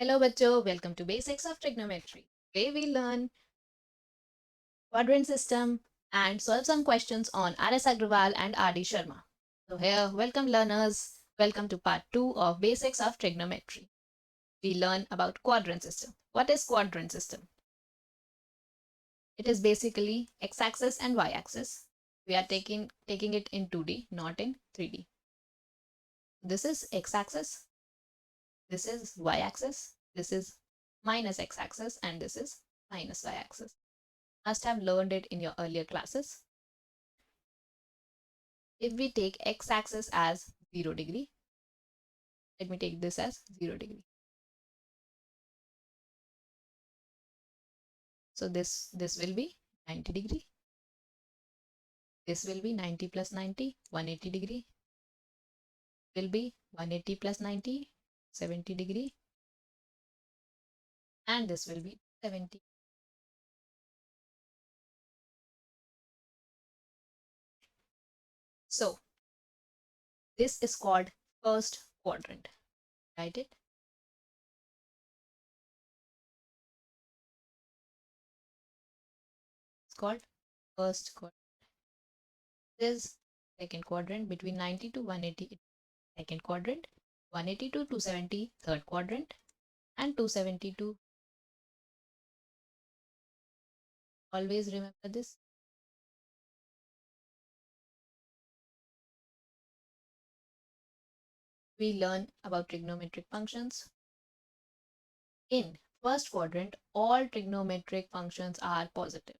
Hello bachcho, welcome to Basics of Trigonometry. Today we learn quadrant system and solve some questions on rsaggarwal and rsharma. So here, welcome learners. Welcome to part 2 of Basics of Trigonometry. We learn about quadrant system. What is quadrant system? It is basically x-axis and y-axis. We are taking it in 2D, not in 3D. This is x-axis, this is y-axis, this is minus x-axis, and this is minus y-axis. Must have learned it in your earlier classes. If we take x-axis as 0 degree, let me take this as 0 degree. So this will be 90 degree. This will be 90 plus 90, 180 degree. Will be 180 plus 90, 70 degree. And this will be 70. So this is called first quadrant. Write it. It's called first quadrant. This second quadrant between 90 to 180. Second quadrant, 180 to 270, third quadrant, and 270 to, always remember this. We learn about trigonometric functions. In first quadrant, all trigonometric functions are positive.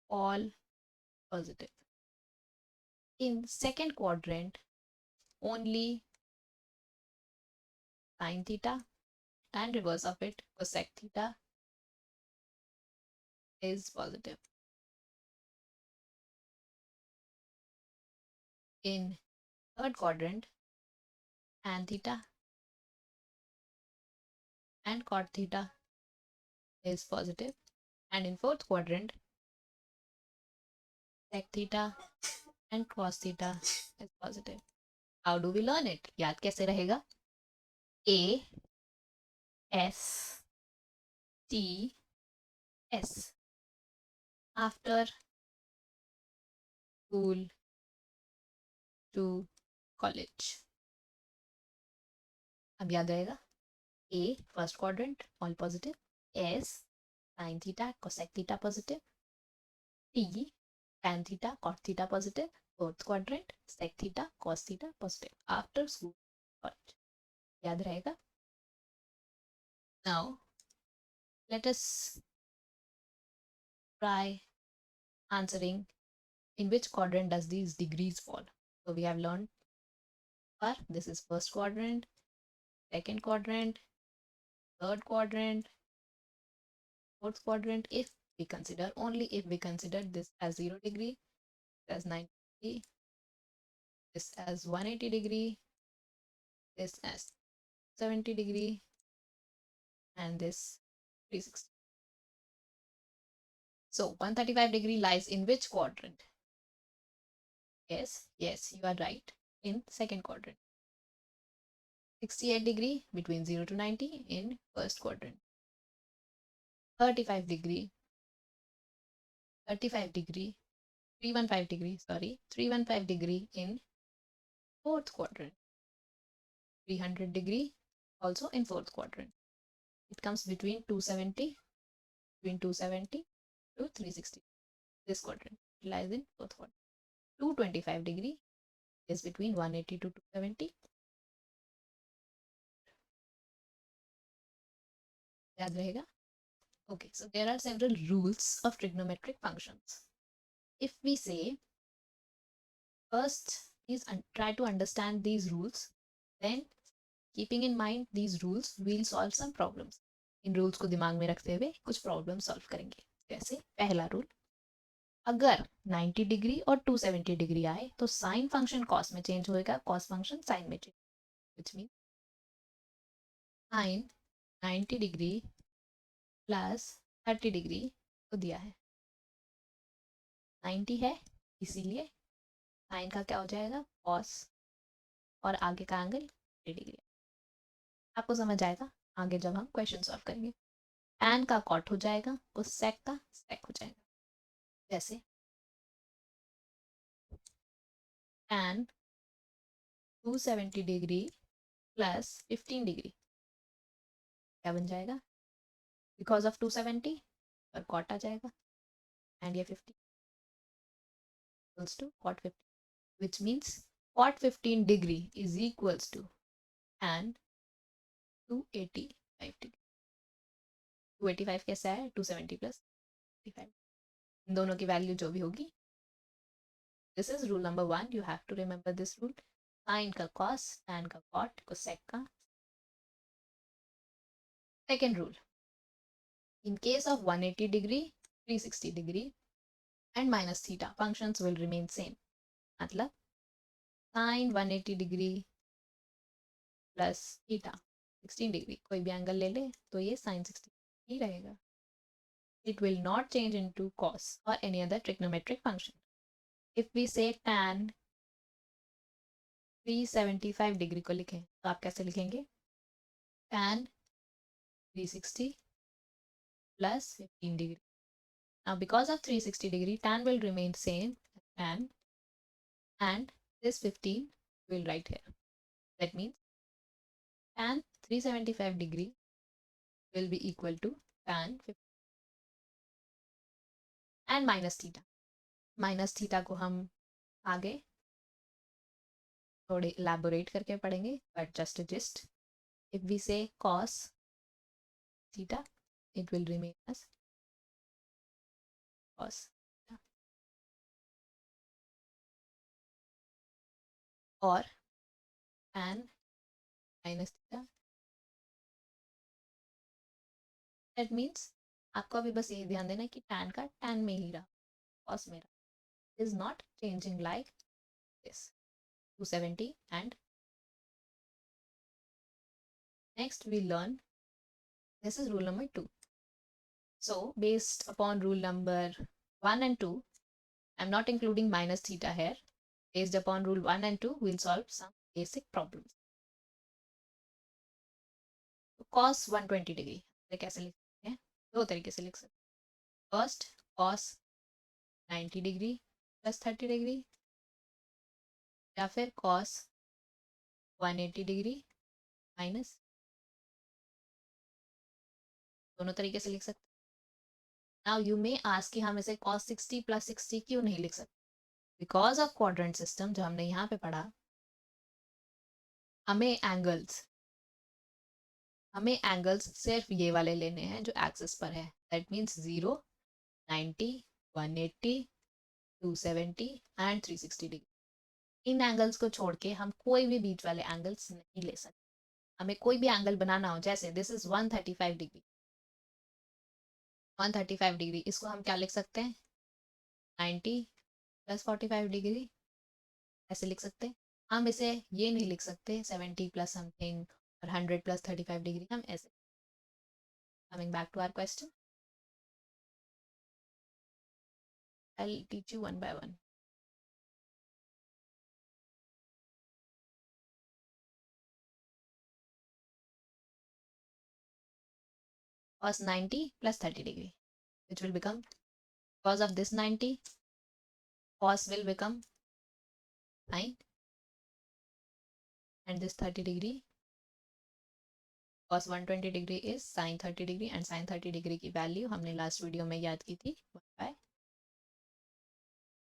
All positive. In second quadrant, only sine theta and reverse of it, cosec theta, is positive. In third quadrant, tan theta and cot theta is positive. And in fourth quadrant, sec theta and cos theta is positive. How do we learn it? याद कैसे रहेगा? A S T S. After school to college. अब याद रहेगा. A first quadrant all positive. S sin theta cosec theta positive. T tan theta cot theta positive. Fourth quadrant sec theta cos theta positive. After school college. याद रहेगा. Now let us try answering in which quadrant does these degrees fall. So we have learned this is first quadrant, second quadrant, third quadrant, fourth quadrant. If we consider, only if we consider this as 0 degree, as 90 degree, this as 180 degree, this as 70 degree, and this 360. So 135 degree lies in which quadrant? Yes, you are right, in second quadrant. 68 degree between 0 to 90 in first quadrant. 35 degree 315 degree in fourth quadrant. 300 degree also in fourth quadrant. It comes between 270 to 360. This quadrant lies in fourth quadrant. 225 degree is between 180 to 270. याद रहेगा? Okay, so there are several rules of trigonometric functions. If we say first is try to understand these rules, then keeping in mind these rules, we'll solve some problems. In rules को दिमाग में रखते हुए कुछ problem solve करेंगे. जैसे पहला rule, अगर 90 डिग्री और 270 डिग्री आए तो साइन फंक्शन कॉस में चेंज होएगा, कॉस फंक्शन साइन में change, which means sine 90 degree plus 30 degree को दिया है, 90 है, इसीलिए साइन का क्या हो जाएगा, कॉस, और आगे का एंगल 30 डिग्री. आपको समझ आएगा आगे जब हम क्वेश्चन सॉल्व करेंगे। tan का cot हो जाएगा, cosec का sec हो जाएगा। जैसे tan 270 डिग्री प्लस 15 डिग्री क्या बन जाएगा, बिकॉज ऑफ 270 और cot आ जाएगा, एंड ये 50 equals to cot 50, which means cot 15 degree is equals to tan 285 degree। 285 कैसा है, 270 प्लस 55, इन दोनों की वैल्यू जो भी होगी, this is rule number 1, you have to remember this rule. Sine का cos, tan का cot, cosec का। Second rule, in case of 180 degree, 360 degree and minus theta, functions will remain same। मतलब sin 180 degree plus theta 16 degree, कोई भी angle ले ले तो ये sin 60 ही रहेगा। It will not change into cos or any other trigonometric function। If we say tan 375 degree को लिखें तो आप कैसे लिखेंगे, tan 360 plus 15 degree। Now because of 360 degree, tan will remain same tan, and this 15 will write here. That means tan 375 degree will be equal to tan 50 and minus theta। Minus theta को हम आगे थोड़े elaborate करके पढ़ेंगे, but just a gist, if we say cos theta, it will remain as cos theta, or tan minus theta। That means आपको अभी बस ये ध्यान देना है कि tan का tan में ही रहा, cos में रहा, is not changing like this 270। and next we learn, this is rule number 2। So based upon rule number 1 and 2, I'm not including minus theta here, based upon rule 1 and 2 we'll solve some basic problems। तो cos 120 degree कैसे लिख सकते हैं, दो तरीके से लिख सकते हैं। First cos 90 degree plus 30 degree, या फिर cos 180 डिग्री माइनस, दोनों तरीके से लिख सकते हैं। नाउ यू मे आस्क कि हम इसे cos 60 प्लस 60 क्यों नहीं लिख सकते, बिकॉज ऑफ क्वाड्रेंट सिस्टम जो हमने यहाँ पे पढ़ा, हमें एंगल्स सिर्फ ये वाले लेने हैं जो एक्सिस पर है। That means 0, 90, 180, 270 and 360 degree. In angles को छोड़ के हम कोई भी बीच वाले एंगल्स नहीं ले सकते। हमें कोई भी एंगल बनाना हो, जैसे दिस इज 135 डिग्री, 135 डिग्री, इसको हम क्या लिख सकते हैं, 90 प्लस 45 डिग्री ऐसे लिख सकते हैं। हम इसे ये नहीं लिख सकते 70 प्लस समथिंग और 100 प्लस 35 डिग्री, हम ऐसे। Coming back to our question, I'll teach you one by one। cos 90 plus 30 degree, which will become, because of this 90, cos will become sin, and this 30 degree, cos 120 degree is sin 30 degree, and sin 30 degree की value हमने last video में याद की थी 1/।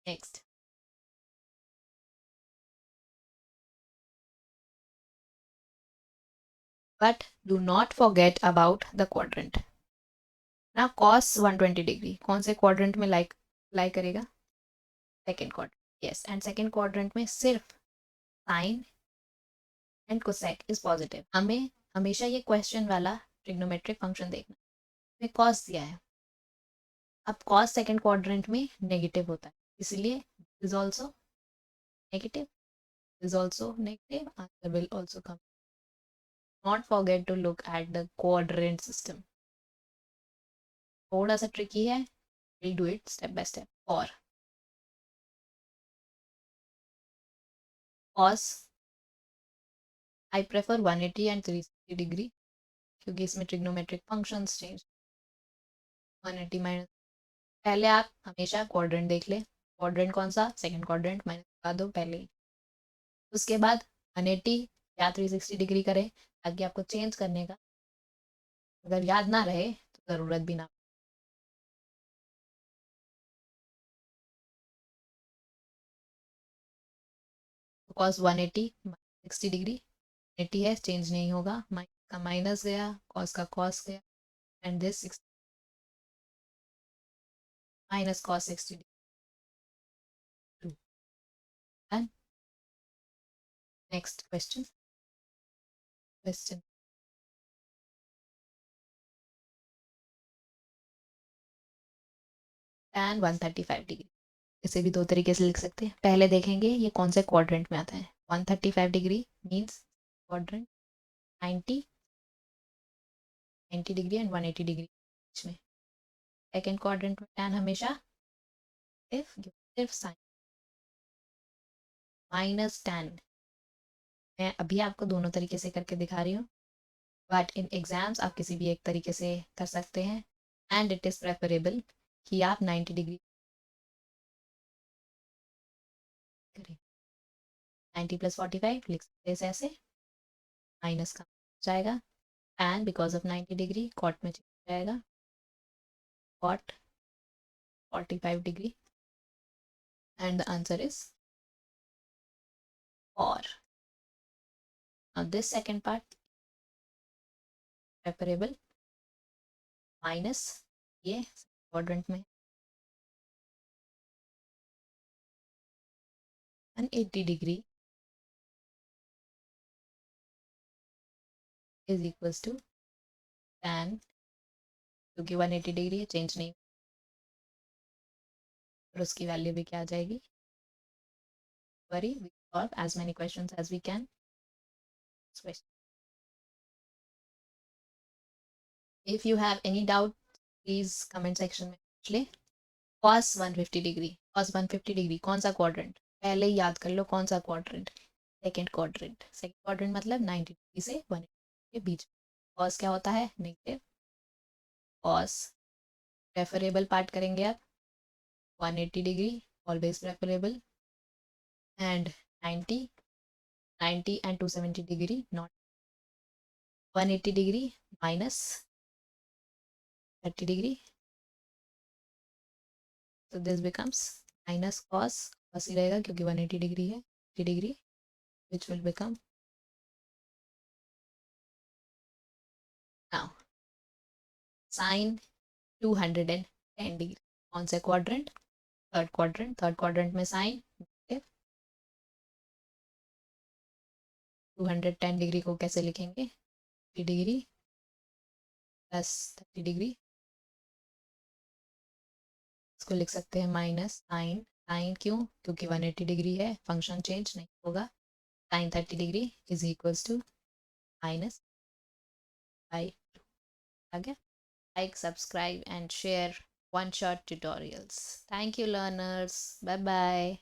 Next, but do not forget about the quadrant। now cos 120 degree कौन से quadrant में लाई करेगा, second quadrant. Yes, and second quadrant में सिर्फ sine and cosec is positive. हमें हमेशा ये क्वेश्चन वाला ट्रिग्नोमेट्रिक फंक्शन देखना है। कॉस दिया है, अब कॉस सेकेंड क्वाड्रेंट में नेगेटिव होता है, इसलिए is also negative, is also negative, answer will also come. Not forget to look at the quadrant system, थोड़ा सा ट्रिकी है, will do it step by step. और cos I prefer 180 and 360 degree क्योंकि इसमें trigonometric functions change 180 minus. पहले आप हमेशा quadrant देख ले, क्वाड्रेंट कौन सा, सेकंड क्वाड्रेंट माइनस लगा दो पहले ही। उसके बाद 180 या 360 डिग्री करें ताकि आपको चेंज करने का अगर याद ना रहे तो ज़रूरत भी ना। कॉस 180 60 डिग्री 80 है, चेंज नहीं होगा, माइनस का माइनस गया, कॉस का कॉस गया, and this 60 minus cos 60 degree. And next question, question tan 135 degree. इसे भी दो तरीके से लिख सकते हैं। पहले देखेंगे ये कौन से क्वाड्रेंट में आता है। 135 degree means quadrant 90 90 degree and 180 degree बीच में। सेकेंड क्वाड्रेंट में tan हमेशा सिर्फ साइन माइनस tan। मैं अभी आपको दोनों तरीके से करके दिखा रही हूँ, बट इन एग्जाम्स आप किसी भी एक तरीके से कर सकते हैं, एंड इट इज़ प्रेफरेबल कि आप 90 डिग्री करें। 90 + 45 लिख सकते हैं ऐसे, माइनस का जाएगा, and because of 90 degree cot में चेंज जाएगा, cot 45 degree, and the answer is or. Now this second part preferable minus ये quadrant में 180 degree is equals to tan, क्योंकि 180 डिग्री चेंज नहीं और उसकी वैल्यू भी क्या आ जाएगी, worry we solve as many questions as we can. If you have any doubt please comment section में पूछ ले। cos 150 डिग्री, cos 150 डिग्री कौन सा क्वाड्रेंट, पहले ही याद कर लो कौन सा quadrant, second quadrant. Second quadrant मतलब 90 डिग्री से 180 के बीच। cos क्या होता है, नेगेटिव, cos प्रेफरेबल पार्ट करेंगे आप 180 degree always preferable, and 90 90 and 270 degree not, 180 degree minus 30 degree, so this becomes minus cos, cos ही रहेगा क्योंकि 180 डिग्री है, 30 degree, which will become now sin 210 degree. कौन से quadrant, third quadrant. Third quadrant में sign 210 degree को कैसे लिखेंगे, 30 degree plus 30 degree, इसको लिख सकते हैं माइनस साइन, साइन क्यों, क्योंकि 180 डिग्री है, फंक्शन चेंज नहीं होगा, sine 30 degree is equals to minus by. आगे like, subscribe and share Oneshot tutorials. Thank you learners. Bye bye.